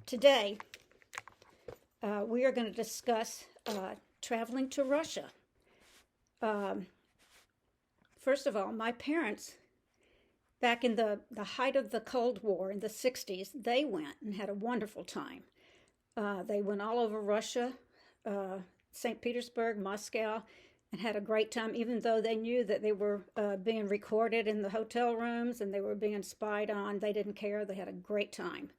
Today, we are going to discuss traveling to Russia. Um, First of all, my parents, back in the height of the Cold War in the 60s, they went and had a wonderful time. They went all over Russia, uh, St. Petersburg, Moscow, and had a great time, even though they knew that they were being recorded in the hotel rooms and they were being spied on. They didn't care. They had a great time.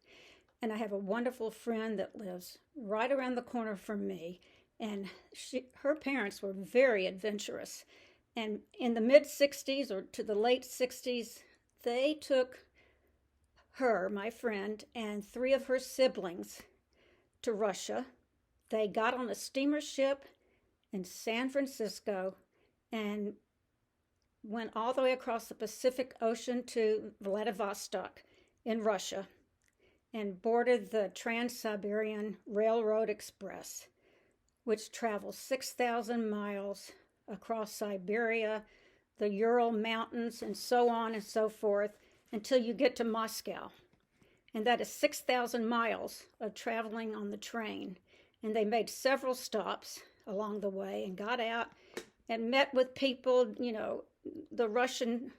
And I have a wonderful friend that lives right around the corner from me, and her parents were very adventurous. And in the mid 60s or to the late 60s, they took her, my friend, and three of her siblings to Russia. They got on a steamer ship in San Francisco and went all the way across the Pacific Ocean to Vladivostok in Russia and boarded the Trans-Siberian Railroad Express, which travels 6,000 miles across Siberia, the Ural Mountains, and so on and so forth until you get to Moscow. And that is 6,000 miles of traveling on the train. And they made several stops along the way and got out and met with people, the Russian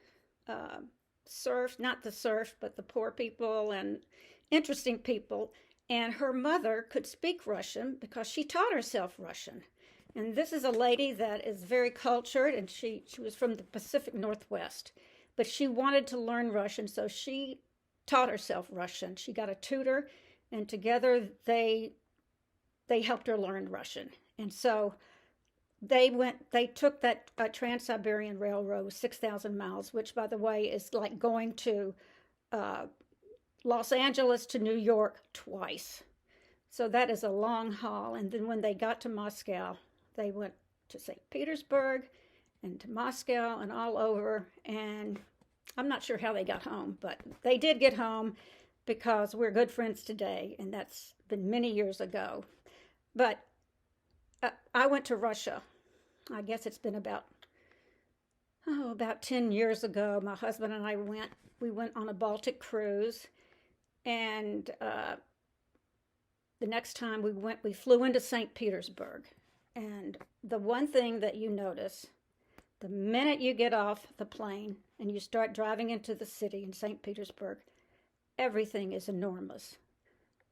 serfs, not the serfs, but the poor people and interesting people. And her mother could speak Russian because she taught herself Russian. And this is a lady that is very cultured, and she was from the Pacific Northwest. But she wanted to learn Russian, so she taught herself Russian. She got a tutor, and together they helped her learn Russian. And so they took that Trans-Siberian Railroad, 6,000 miles, which, by the way, is like going to Los Angeles to New York twice. So that is a long haul. And then when they got to Moscow, they went to St. Petersburg and to Moscow and all over. And I'm not sure how they got home, but they did get home because we're good friends today. And that's been many years ago. But I went to Russia. I guess it's been about 10 years ago. My husband and I went. We went on a Baltic cruise. And the next time we went, we flew into St. Petersburg. And the one thing that you notice, the minute you get off the plane and you start driving into the city in St. Petersburg, everything is enormous.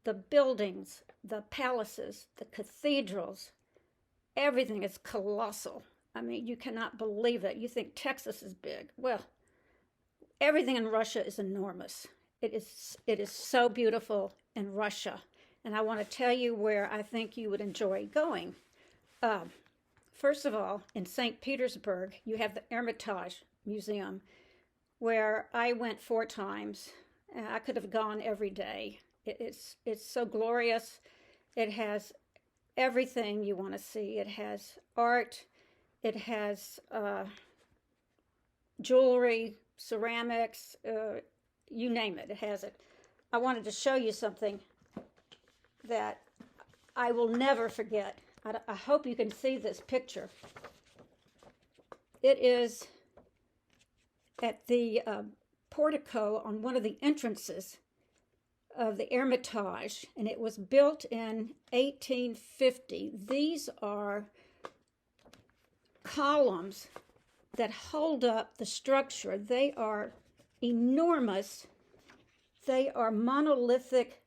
The buildings, the palaces, the cathedrals, everything is colossal. I mean, you cannot believe it. You think Texas is big. Well, everything in Russia is enormous. It is so beautiful in Russia. And I want to tell you where I think you would enjoy going. First of all, in St. Petersburg, you have the Hermitage Museum, where I went 4 times. I could have gone every day. It's so glorious. It has everything you want to see. It has art. It has jewelry, ceramics, you name it. It has it. I wanted to show you something that I will never forget. I hope you can see this picture. It is at the portico on one of the entrances of the Hermitage, and it was built in 1850. These are columns that hold up the structure. They are enormous. They are monolithic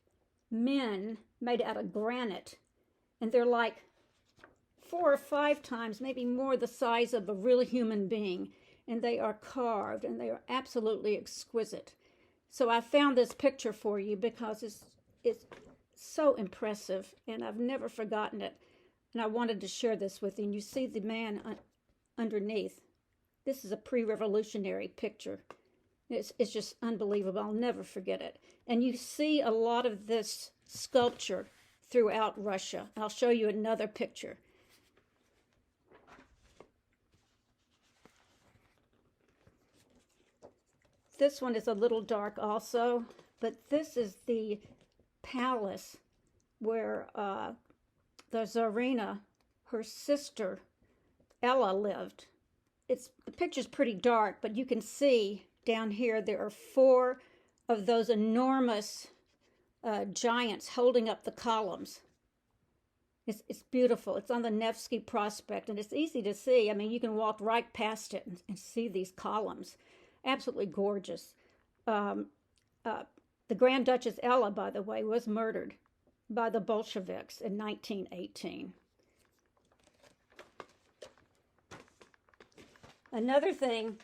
men made out of granite, and they're like 4 or 5 times, maybe more, the size of a real human being, and they are carved, and they are absolutely exquisite. So I found this picture for you because it's so impressive, and I've never forgotten it, and I wanted to share this with you. And you see the man underneath. This is a pre-revolutionary picture. It's just unbelievable. I'll never forget it. And you see a lot of this sculpture throughout Russia. I'll show you another picture. This one is a little dark also, but this is the palace where the Tsarina, her sister, Ella, lived. The picture's pretty dark, but you can see down here there are 4 of those enormous giants holding up the columns. It's beautiful. It's on the Nevsky Prospect, and it's easy to see. I mean, you can walk right past it and see these columns. Absolutely gorgeous. Um, the Grand Duchess Ella, by the way, was murdered by the Bolsheviks in 1918. Another thing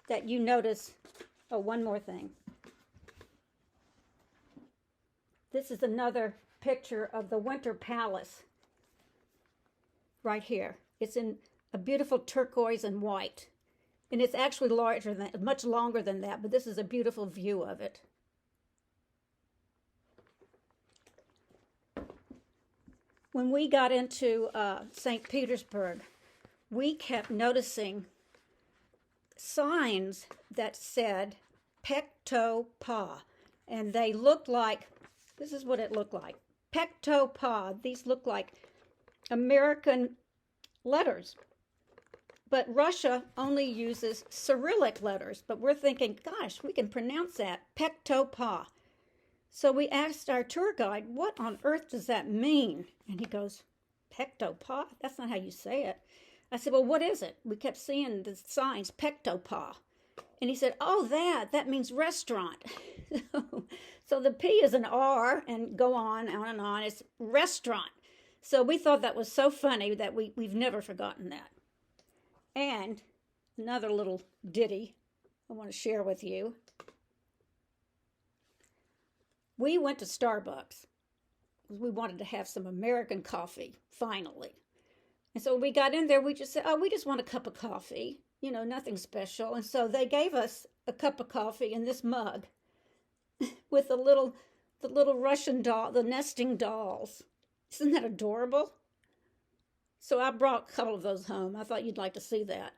that you notice, oh, one more thing. This is another picture of the Winter Palace right here. It's in a beautiful turquoise and white. And it's actually larger than, much longer than that, but this is a beautiful view of it. When we got into St. Petersburg, we kept noticing signs that said Pecto Pa, and they looked like, this is what it looked like. Pecto Pa, these look like American letters. But Russia only uses Cyrillic letters, but we're thinking, gosh, we can pronounce that, Pecto Pa. So we asked our tour guide, what on earth does that mean? And he goes, Pecto Pa? That's not how you say it. I said, well, what is it? We kept seeing the signs, Pecto Pa. And he said, oh, that means restaurant. So the P is an R, and go on and on. It's restaurant. So we thought that was so funny that we've never forgotten that. And another little ditty I want to share with you. We went to Starbucks because we wanted to have some American coffee, finally. And so when we got in there, we just said, oh, we just want a cup of coffee, you know, nothing special. And so they gave us a cup of coffee in this mug with the little Russian doll, the nesting dolls. Isn't that adorable? So I brought a couple of those home. I thought you'd like to see that.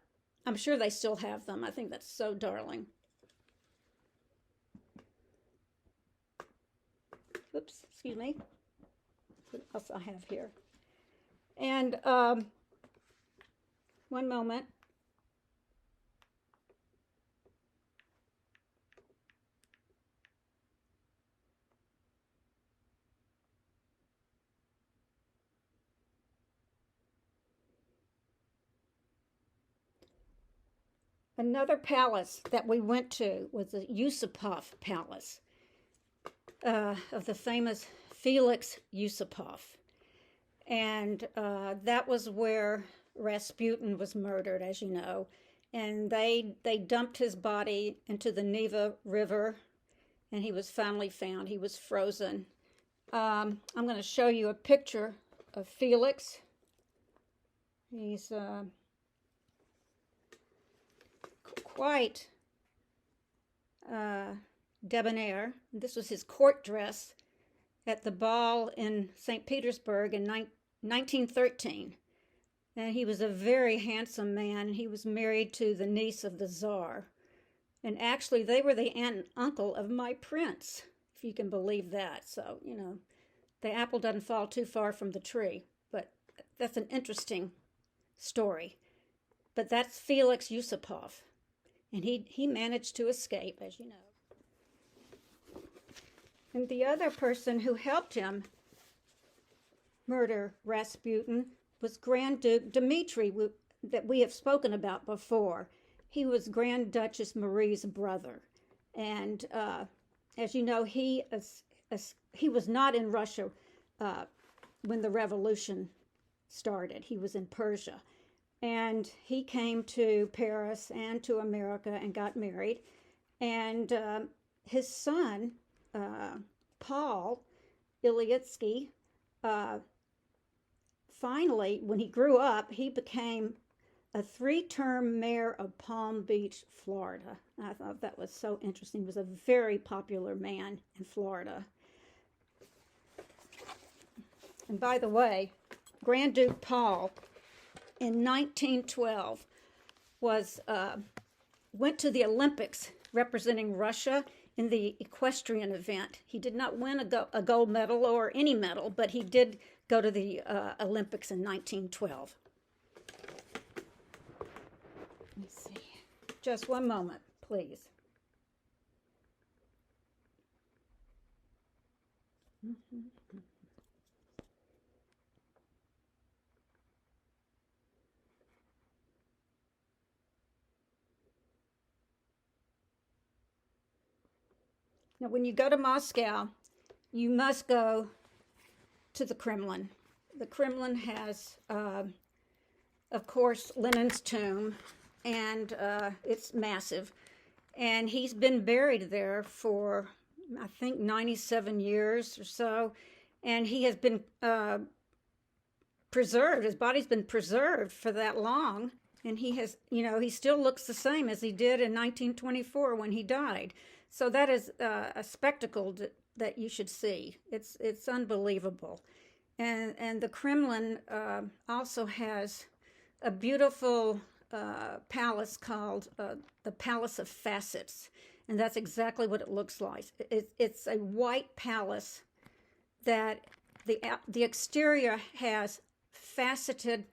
I'm sure they still have them. I think that's so darling. Oops, excuse me. What else I have here? And one moment. Another palace that we went to was the Yusupov Palace of the famous Felix Yusupov. And that was where Rasputin was murdered, as you know. And they dumped his body into the Neva River, and he was finally found. He was frozen. I'm going to show you a picture of Felix. He's quite debonair. This was his court dress at the ball in St. Petersburg in 1913. And he was a very handsome man. He was married to the niece of the Tsar. And actually, they were the aunt and uncle of my prince, if you can believe that. So, you know, the apple doesn't fall too far from the tree. But that's an interesting story. But that's Felix Yusupov. And he managed to escape, as you know. And the other person who helped him murder Rasputin was Grand Duke Dmitri, that we have spoken about before. He was Grand Duchess Marie's brother. And as you know, he was not in Russia when the revolution started. He was in Persia. And he came to Paris and to America and got married. And his son, Paul Ilyitsky, finally, when he grew up, he became a 3-term mayor of Palm Beach, Florida. I thought that was so interesting. He was a very popular man in Florida. And by the way, Grand Duke Paul, in 1912, went to the Olympics representing Russia in the equestrian event. He did not win a gold medal or any medal, but he did go to the Olympics in 1912. Let me see. Just one moment, please. Mhm. Now, when you go to Moscow, you must go to the Kremlin. The Kremlin has, of course, Lenin's tomb, and it's massive. And he's been buried there for, I think, 97 years or so. And he has been preserved. His body's been preserved for that long. And he has, he still looks the same as he did in 1924 when he died. So that is a spectacle that you should see. It's unbelievable. And the Kremlin also has a beautiful palace called the Palace of Facets, and that's exactly what it looks like. It's a white palace that the exterior has faceted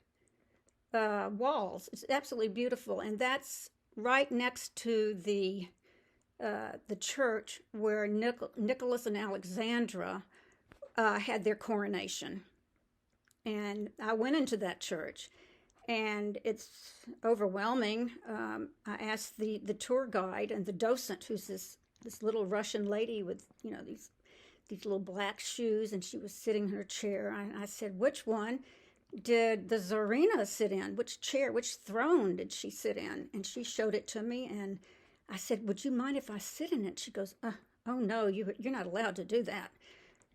walls. It's absolutely beautiful, and that's right next to the church where Nicholas and Alexandra had their coronation. And I went into that church, and it's overwhelming. I asked the tour guide and the docent, who's this little Russian lady with these little black shoes, and she was sitting in her chair. And I said, "Which one did the Tsarina sit in? Which chair, which throne did she sit in?" And she showed it to me, and I said, "Would you mind if I sit in it?" She goes, "Oh no, you're not allowed to do that."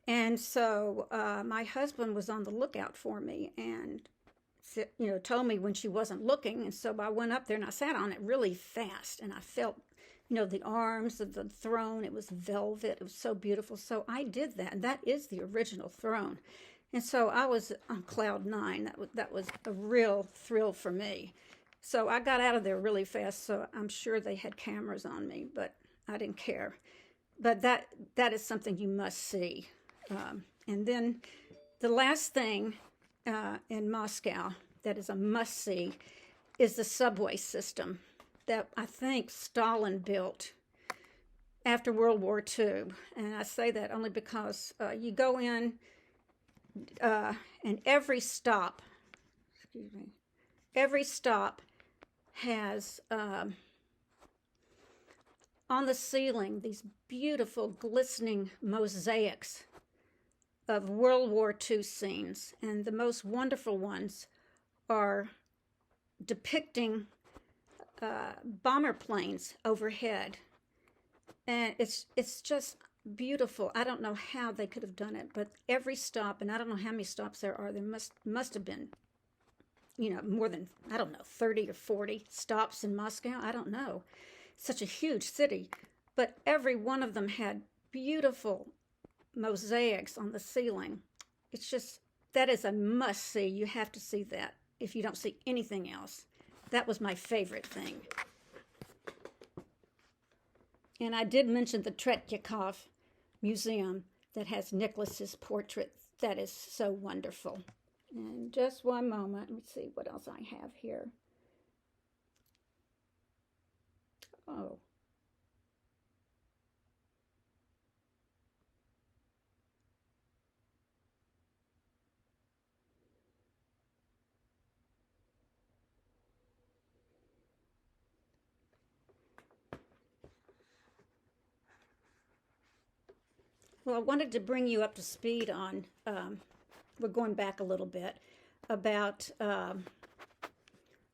And so my husband was on the lookout for me, and told me when she wasn't looking. And so I went up there and I sat on it really fast, and I felt, the arms of the throne. It was velvet. It was so beautiful. So I did that, and that is the original throne. And so I was on cloud nine. That was a real thrill for me. So I got out of there really fast. So I'm sure they had cameras on me, but I didn't care. But that is something you must see. And then the last thing in Moscow that is a must-see is the subway system that I think Stalin built after World War II. And I say that only because you go in and every stop has on the ceiling these beautiful glistening mosaics of World War II scenes, and the most wonderful ones are depicting bomber planes overhead, and it's just beautiful. I don't know how they could have done it, but every stop, and I don't know how many stops there are. There must have been, more than, I don't know, 30 or 40 stops in Moscow. I don't know. It's such a huge city, but every one of them had beautiful mosaics on the ceiling. It's just, that is a must see. You have to see that if you don't see anything else. That was my favorite thing. And I did mention the Tretyakov Museum that has Nicholas's portrait. That is so wonderful. And just one moment, let me see what else I have here. Oh. Well, I wanted to bring you up to speed on, we're going back a little bit, about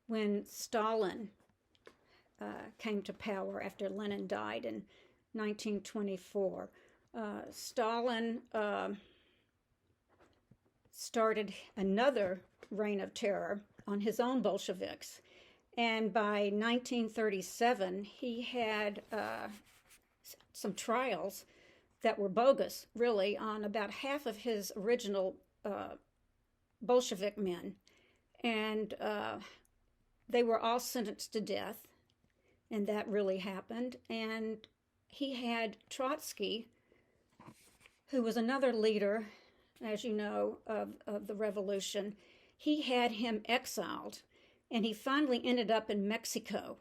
when Stalin came to power after Lenin died in 1924. Stalin started another reign of terror on his own Bolsheviks. And by 1937, he had some trials that were bogus, really, on about half of his original Bolshevik men. And they were all sentenced to death, and that really happened. And he had Trotsky, who was another leader, as you know, of the revolution. He had him exiled, and he finally ended up in Mexico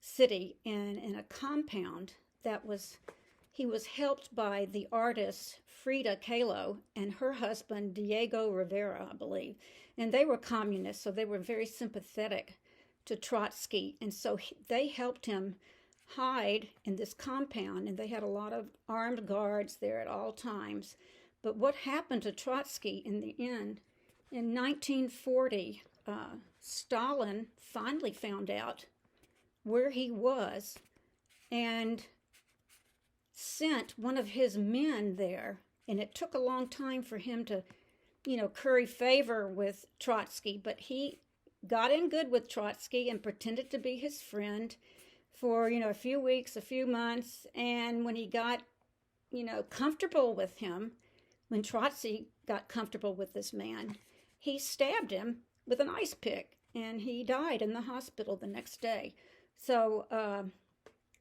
City in a compound that was he was helped by the artist Frida Kahlo and her husband Diego Rivera, I believe. And they were communists, so they were very sympathetic to Trotsky. And so they helped him hide in this compound, and they had a lot of armed guards there at all times. But what happened to Trotsky in the end? In 1940, Stalin finally found out where he was and sent one of his men there. And it took a long time for him to, curry favor with Trotsky, but he got in good with Trotsky and pretended to be his friend for, a few weeks, a few months. And when he got, comfortable with him, when Trotsky got comfortable with this man, he stabbed him with an ice pick, and he died in the hospital the next day. So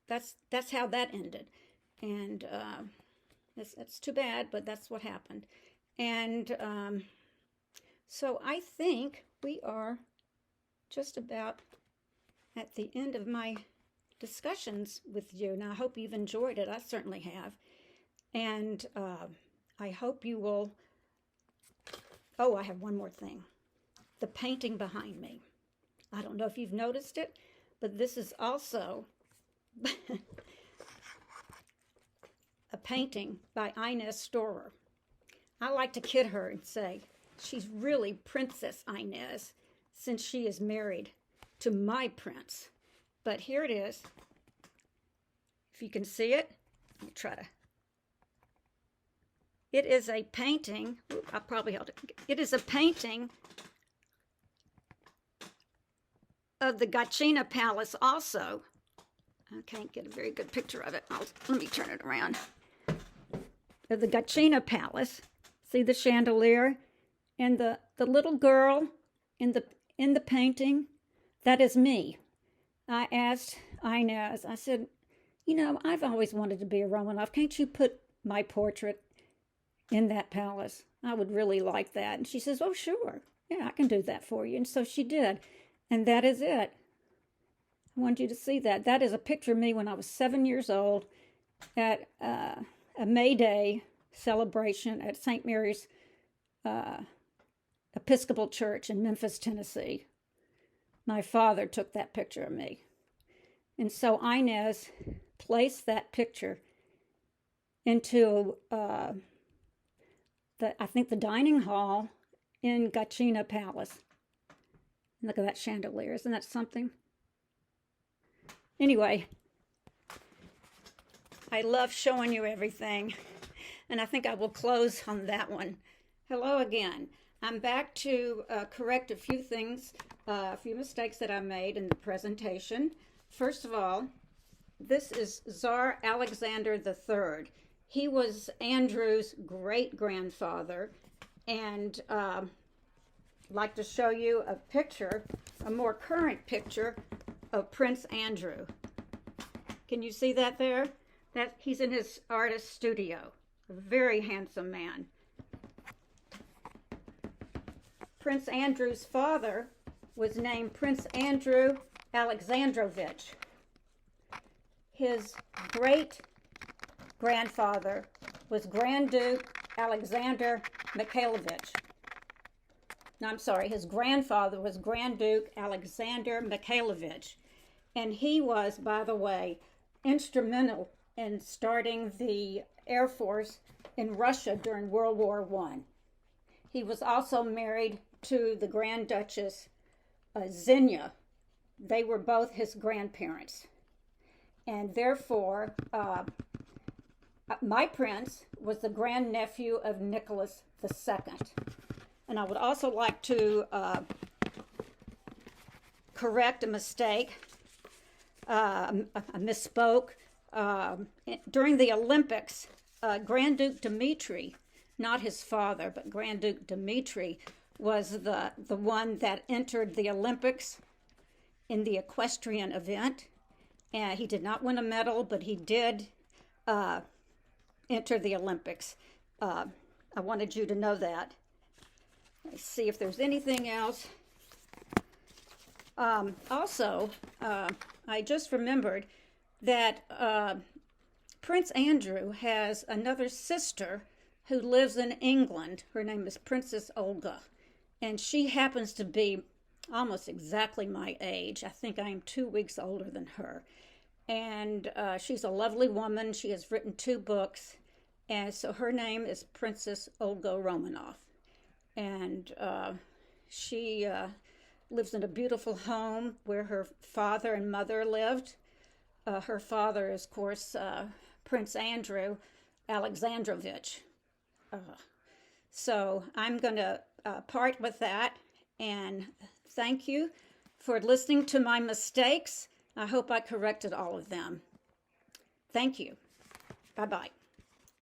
that's how that ended. And that's too bad, but that's what happened. And so I think we are just about at the end of my discussions with you. And I hope you've enjoyed it. I certainly have. And I hope you will. Oh, I have one more thing. The painting behind me. I don't know if you've noticed it, but this is also a painting by Inez Storer. I like to kid her and say she's really Princess Inez, since she is married to my prince. But here it is. If you can see it, let me try to. It is a painting. I probably held it. It is a painting of the Gatchina Palace also. I can't get a very good picture of it. Let me turn it around. Of the Gatchina Palace. See the chandelier? And the little girl in the painting, that is me. I asked Inez, I said, I've always wanted to be a Romanov. Can't you put my portrait in that palace? I would really like that. And she says, oh, sure. Yeah, I can do that for you. And so she did. And that is it. I want you to see that. That is a picture of me when I was 7 years old at a May Day celebration at St. Mary's Episcopal Church in Memphis, Tennessee. My father took that picture of me. And so Inez placed that picture into I think the dining hall in Gatchina Palace. Look at that chandelier. Isn't that something? Anyway, I love showing you everything. And I think I will close on that one. Hello again. I'm back to correct a few things, a few mistakes that I made in the presentation. First of all, this is Tsar Alexander III. He was Andrew's great-grandfather, and I'd like to show you a picture, a more current picture of Prince Andrew. Can you see that there? He's in his artist studio. A very handsome man. Prince Andrew's father was named Prince Andrew Alexandrovich. His great-grandfather was Grand Duke Alexander Mikhailovich. No, I'm sorry, his grandfather was Grand Duke Alexander Mikhailovich. And he was, by the way, instrumental in starting the Air Force in Russia during World War I. He was also married to the Grand Duchess Xenia. They were both his grandparents. And therefore, my prince was the grandnephew of Nicholas II. And I would also like to correct a mistake. I misspoke. During the Olympics, Grand Duke Dmitri, not his father, but Grand Duke Dmitri, was the one that entered the Olympics in the equestrian event. And he did not win a medal, but he did enter the Olympics. I wanted you to know that. Let's see if there's anything else. Also, I just remembered that Prince Andrew has another sister who lives in England. Her name is Princess Olga, and she happens to be almost exactly my age. I think I am 2 weeks older than her. And she's a lovely woman. She has written 2 books, and so her name is Princess Olga Romanov. And she lives in a beautiful home where her father and mother lived. Her father is, of course, Prince Andrew Alexandrovich. So I'm going to part with that, and thank you for listening to my mistakes. I hope I corrected all of them. Thank you. Bye-bye.